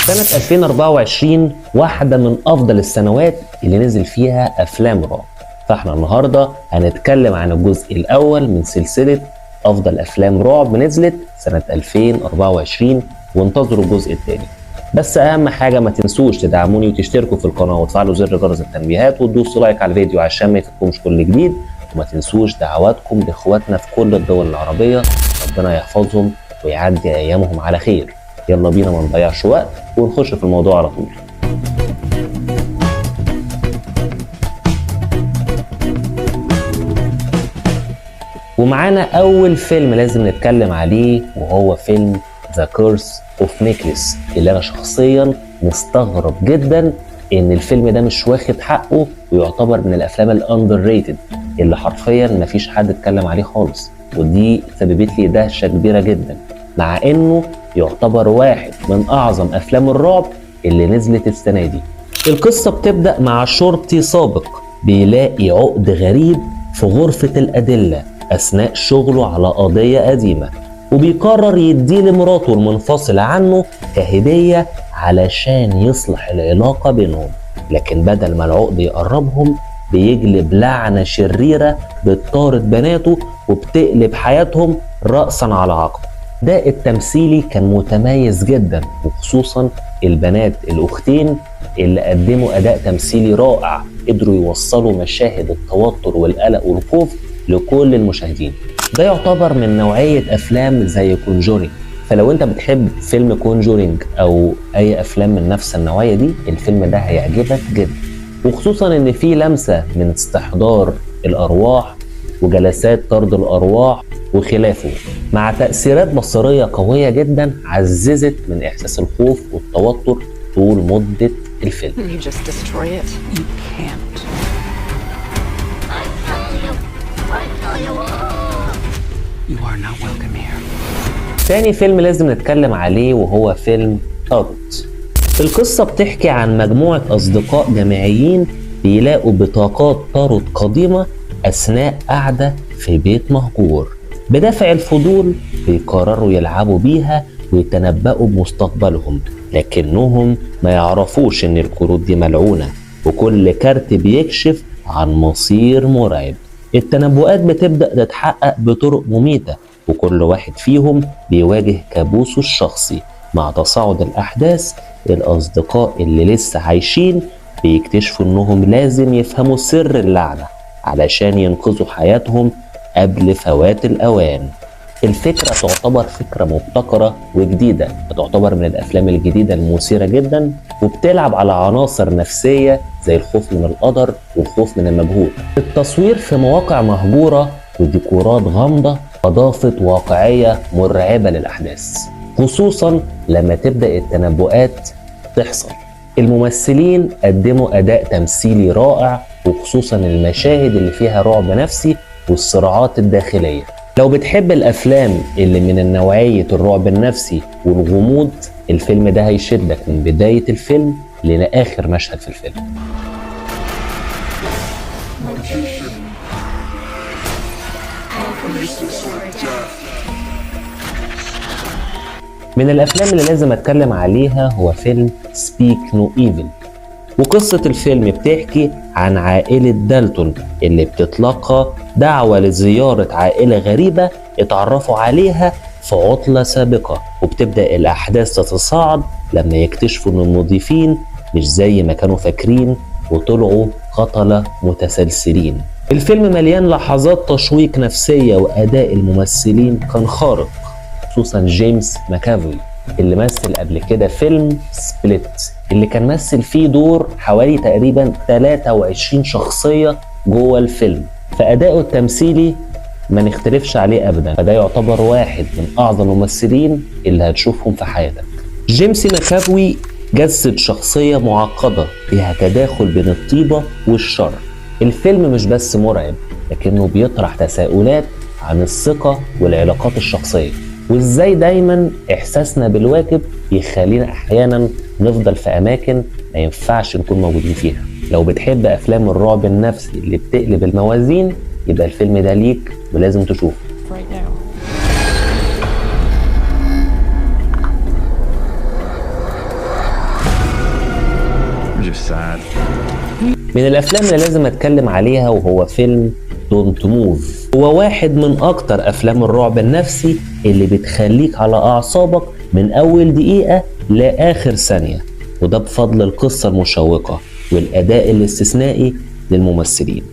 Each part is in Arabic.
سنة 2024 واحدة من أفضل السنوات اللي نزل فيها أفلام رعب، فاحنا النهاردة هنتكلم عن الجزء الأول من سلسلة أفضل أفلام رعب نزلت سنة 2024، وانتظروا الجزء الثاني. بس أهم حاجة ما تنسوش تدعموني وتشتركوا في القناة وتفعلوا زر جرس التنبيهات وتدوسوا لايك على الفيديو عشان ما يفوتكمش كل جديد، وما تنسوش دعواتكم لإخواتنا في كل الدول العربية، ربنا يحفظهم ويعدي أيامهم على خير. يلا بينا ما نضيعش وقت ونخش في الموضوع على طول. ومعانا أول فيلم لازم نتكلم عليه وهو فيلم The Curse of Necklace، اللي أنا شخصيا مستغرب جدا إن الفيلم ده مش واخد حقه ويعتبر من الأفلام الأندر ريتد اللي حرفيا مفيش حد اتكلم عليه خالص، ودي سببت لي دهشة كبيرة جدا، مع إنه يعتبر واحد من أعظم أفلام الرعب اللي نزلت السنة دي. القصة بتبدأ مع شرطي سابق بيلاقي عقد غريب في غرفة الأدلة أثناء شغله على قضية قديمة، وبيقرر يديه لمراته المنفصلة عنه كهدية علشان يصلح العلاقة بينهم، لكن بدل ما العقد يقربهم بيجلب لعنة شريرة بتطارد بناته وبتقلب حياتهم رأسا على عقب. ده التمثيلي كان متميز جدا، وخصوصا البنات الأختين اللي قدموا أداء تمثيلي رائع، قدروا يوصلوا مشاهد التوتر والقلق والخوف لكل المشاهدين. ده يعتبر من نوعية أفلام زي كونجورينج، فلو انت بتحب فيلم كونجورينج أو أي أفلام من نفس النوعية دي الفيلم ده هيعجبك جدا، وخصوصا إن فيه لمسة من استحضار الأرواح وجلسات طرد الأرواح وخلافه، مع تأثيرات بصرية قوية جدا عززت من إحساس الخوف والتوتر طول مدة الفيلم. تاني فيلم لازم نتكلم عليه وهو فيلم تاروت. القصة بتحكي عن مجموعة أصدقاء جامعيين بيلاقوا بطاقات تاروت قديمة أثناء قعدة في بيت مهجور. بدافع الفضول بيقرروا يلعبوا بيها ويتنبأوا بمستقبلهم، لكنهم ما يعرفوش إن الكروت دي ملعونة، وكل كارت بيكشف عن مصير مرعب. التنبؤات بتبدأ تتحقق بطرق مميتة، وكل واحد فيهم بيواجه كابوسه الشخصي. مع تصاعد الأحداث الأصدقاء اللي لسه عايشين بيكتشفوا إنهم لازم يفهموا سر اللعنة علشان ينقذوا حياتهم قبل فوات الأوان. الفكرة تعتبر فكرة مبتكرة وجديدة، تعتبر من الأفلام الجديدة المثيرة جدا، وبتلعب على عناصر نفسية زي الخوف من القدر والخوف من المجهول. التصوير في مواقع مهجورة وديكورات غامضة أضافت واقعية مرعبة للأحداث، خصوصا لما تبدأ التنبؤات تحصل. الممثلين قدموا أداء تمثيلي رائع، وخصوصا المشاهد اللي فيها رعب نفسي والصراعات الداخلية. لو بتحب الأفلام اللي من النوعية الرعب النفسي والغموض الفيلم ده هيشدك من بداية الفيلم لآخر مشهد في الفيلم. من الأفلام اللي لازم أتكلم عليها هو فيلم Speak No Evil، وقصة الفيلم بتحكي عن عائلة دالتون اللي بتتلقى دعوة لزيارة عائلة غريبة اتعرفوا عليها في عطلة سابقة، وبتبدأ الأحداث تتصاعد لما يكتشفوا إن المضيفين مش زي ما كانوا فاكرين وطلعوا قتلة متسلسلين. الفيلم مليان لحظات تشويق نفسية، وأداء الممثلين كان خارق، خصوصا جيمس ماكافوي اللي مثل قبل كده فيلم سبليت اللي كان مثل فيه دور حوالي تقريبا 23 شخصية جوه الفيلم، فأداؤه التمثيلي ما نختلفش عليه أبدا، فده يعتبر واحد من أعظم الممثلين اللي هتشوفهم في حياتك. جيمس ماكافوي جسد شخصية معقدة فيها تداخل بين الطيبة والشر. الفيلم مش بس مرعب، لكنه بيطرح تساؤلات عن الثقة والعلاقات الشخصية، وازاي دايما احساسنا بالواجب يخلينا احيانا نفضل في اماكن ما ينفعش نكون موجودين فيها. لو بتحب افلام الرعب النفسي اللي بتقلب الموازين يبقى الفيلم ده ليك ولازم تشوفه. sad. من الافلام اللي لازم اتكلم عليها وهو فيلم دونت موف. هو واحد من اكتر افلام الرعب النفسي اللي بتخليك على اعصابك من اول دقيقة لاخر ثانية، وده بفضل القصة المشوقة والاداء الاستثنائي للممثلين.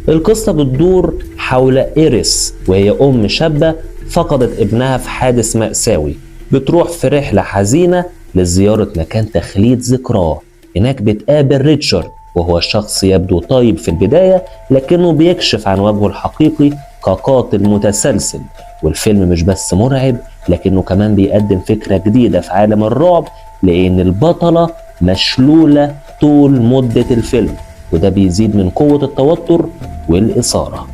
القصة بتدور حول إيريس، وهي ام شابة فقدت ابنها في حادث مأساوي. بتروح في رحلة حزينة لزيارة مكان تخليد ذكراه. هناك بتقابل ريتشارد، وهو شخص يبدو طيب في البداية لكنه بيكشف عن وجهه الحقيقي كقاتل متسلسل. والفيلم مش بس مرعب لكنه كمان بيقدم فكرة جديدة في عالم الرعب، لأن البطلة مشلولة طول مدة الفيلم، وده بيزيد من قوة التوتر والإثارة.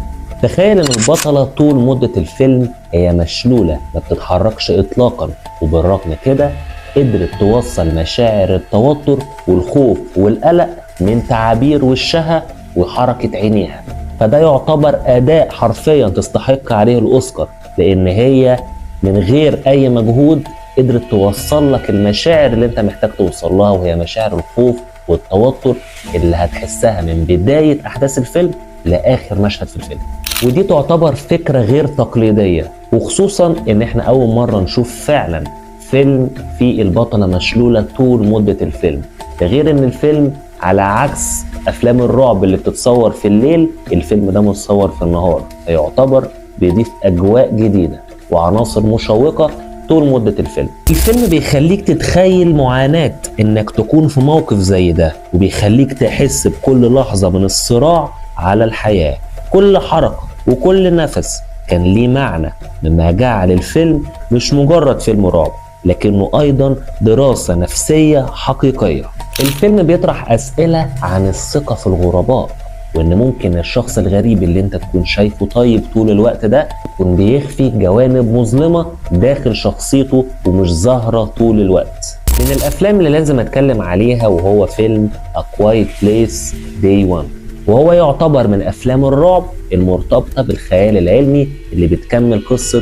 تخيل ان البطلة طول مدة الفيلم هي مشلولة ما بتتحركش اطلاقا، وبالرغم كده قدرت توصل مشاعر التوتر والخوف والقلق من تعابير وشها وحركة عينيها. فده يعتبر اداء حرفيا تستحق عليه الاوسكار، لان هي من غير اي مجهود قدرت توصل لك المشاعر اللي انت محتاج توصل لها، وهي مشاعر الخوف والتوتر اللي هتحسها من بداية احداث الفيلم لاخر مشهد في الفيلم. ودي تعتبر فكرة غير تقليدية، وخصوصا ان احنا اول مرة نشوف فعلا فيلم فيه البطلة مشلولة طول مدة الفيلم. ده غير ان الفيلم على عكس افلام الرعب اللي بتتصور في الليل، الفيلم ده متصور في النهار، فيعتبر بيضيف اجواء جديدة وعناصر مشوقة طول مدة الفيلم. الفيلم بيخليك تتخيل معاناة انك تكون في موقف زي ده، وبيخليك تحس بكل لحظة من الصراع على الحياة. كل حركة وكل نفس كان ليه معنى، مما جعل الفيلم مش مجرد فيلم رعب لكنه أيضا دراسة نفسية حقيقية. الفيلم بيطرح أسئلة عن الثقة في الغرباء، وإن ممكن الشخص الغريب اللي أنت تكون شايفه طيب طول الوقت ده يكون بيخفي جوانب مظلمة داخل شخصيته ومش ظاهرة طول الوقت. من الأفلام اللي لازم أتكلم عليها وهو فيلم A Quiet Place Day One، وهو يعتبر من أفلام الرعب المرتبطة بالخيال العلمي اللي بتكمل قصة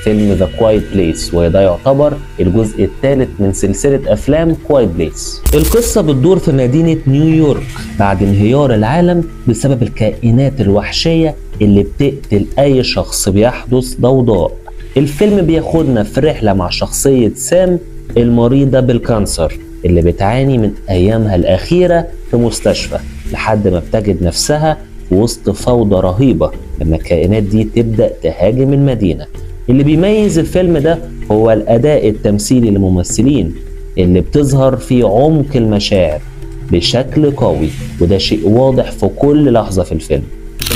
فيلم The Quiet Place، وده يعتبر الجزء الثالث من سلسلة أفلام Quiet Place. القصة بتدور في مدينة نيويورك بعد انهيار العالم بسبب الكائنات الوحشية اللي بتقتل أي شخص بيحدث ضوضاء. الفيلم بياخدنا في رحلة مع شخصية سام المريضة بالكانسر اللي بتعاني من أيامها الأخيرة في مستشفى، لحد ما بتجد نفسها في وسط فوضى رهيبة لما الكائنات دي تبدأ تهاجم المدينة. اللي بيميز الفيلم ده هو الأداء التمثيلي للممثلين اللي بتظهر في عمق المشاعر بشكل قوي، وده شيء واضح في كل لحظة في الفيلم.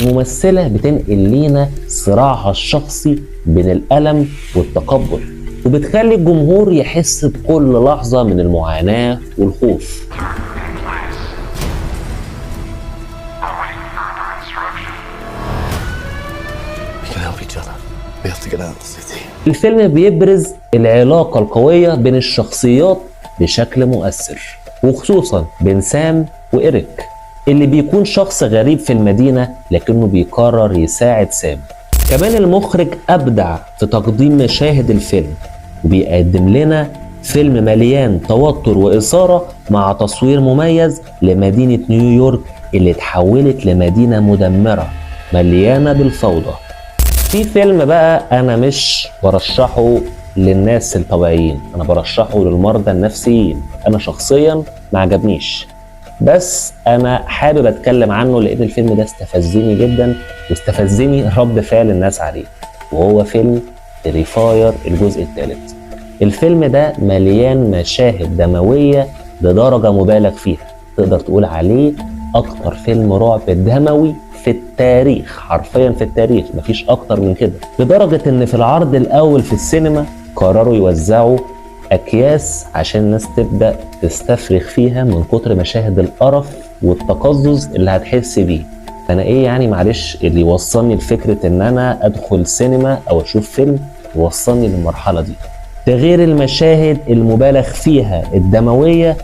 الممثلة بتنقل لينا صراعها الشخصي بين الألم والتقبل، وبتخلي الجمهور يحس بكل لحظة من المعاناة والخوف. الفيلم بيبرز العلاقة القوية بين الشخصيات بشكل مؤثر، وخصوصا بين سام وإيريك اللي بيكون شخص غريب في المدينة لكنه بيقرر يساعد سام. كمان المخرج أبدع في تقديم مشاهد الفيلم، وبيقدم لنا فيلم مليان توتر وإثارة مع تصوير مميز لمدينة نيويورك اللي اتحولت لمدينة مدمرة مليانة بالفوضى. في فيلم بقى أنا مش برشحه للناس الطبيعيين، أنا برشحه للمرضى النفسيين. أنا شخصيا ما عجبنيش، بس أنا حابب أتكلم عنه لأن الفيلم ده استفزني جدا، واستفزني رد فعل الناس عليه، وهو فيلم تيريفاير الجزء الثالث. الفيلم ده مليان مشاهد دموية لدرجة مبالغ فيها، تقدر تقول عليه أكتر فيلم رعب دموي في التاريخ، حرفيا في التاريخ، مفيش اكتر من كده. لدرجة ان في العرض الاول في السينما قرروا يوزعوا اكياس عشان الناس تبدأ تستفرغ فيها من كتر مشاهد القرف والتقزز اللي هتحس بيه. فانا ايه يعني، معلش، اللي يوصلني لفكرة ان انا ادخل سينما او اشوف فيلم يوصلني للمرحلة دي؟ ده غير المشاهد المبالغ فيها الدموية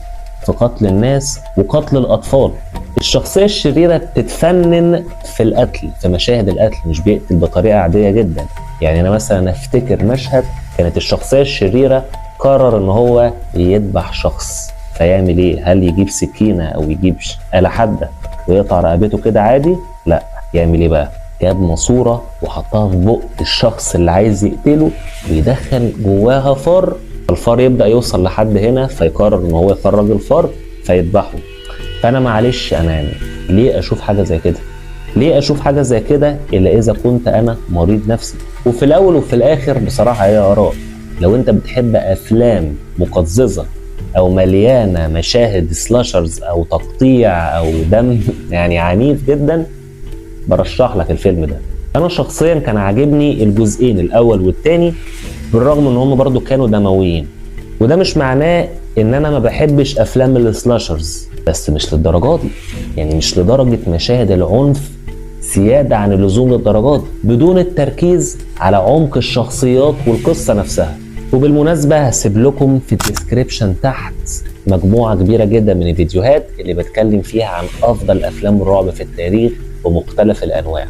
في قتل الناس وقتل الأطفال. الشخصية الشريرة بتتفنن في القتل، في مشاهد القتل، مش بيقتل بطريقة عادية جدا. يعني أنا مثلا أفتكر مشهد كانت الشخصية الشريرة قرر إن هو يذبح شخص، فيعمل ايه؟ هل يجيب سكينه او يجيب آلة حاده ويقطع رقبته كده عادي؟ لا، يعمل ايه بقى؟ جاب ماسوره وحطها في بق الشخص اللي عايز يقتله ويدخل جواها فار. الفار يبدا يوصل لحد هنا فيقرر ان هو يخرج الفار فيذبحه. فانا معلش انا يعني ليه اشوف حاجه زي كده؟ ليه اشوف حاجه زي كده الا اذا كنت انا مريض نفسي؟ وفي الاول وفي الاخر بصراحه هي اراء. لو انت بتحب افلام مقززه او مليانه مشاهد سلاشرز او تقطيع او دم يعني عنيف جدا، برشح لك الفيلم ده. انا شخصيا كان عاجبني الجزئين الاول والتاني بالرغم ان هم برضو كانوا دمويين. وده مش معناه ان انا ما بحبش افلام السلاشرز، بس مش للدرجه دي. يعني مش لدرجه مشاهد العنف زياده عن اللزوم للدرجات بدون التركيز على عمق الشخصيات والقصه نفسها. وبالمناسبه هسيب لكم في الديسكريبشن تحت مجموعه كبيره جدا من الفيديوهات اللي بتكلم فيها عن افضل افلام الرعب في التاريخ بمختلف الانواع.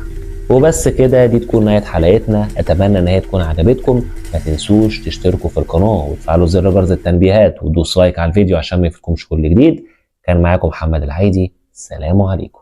وبس كده، دي تكون نهايه حلقتنا. اتمنى ان هي تكون عجبتكم. ما تنسوش تشتركوا في القناه وتفعلوا زر جرس التنبيهات وتدوسوا لايك على الفيديو عشان ما يفوتكمش كل جديد. كان معاكم محمد العيدي، سلام عليكم.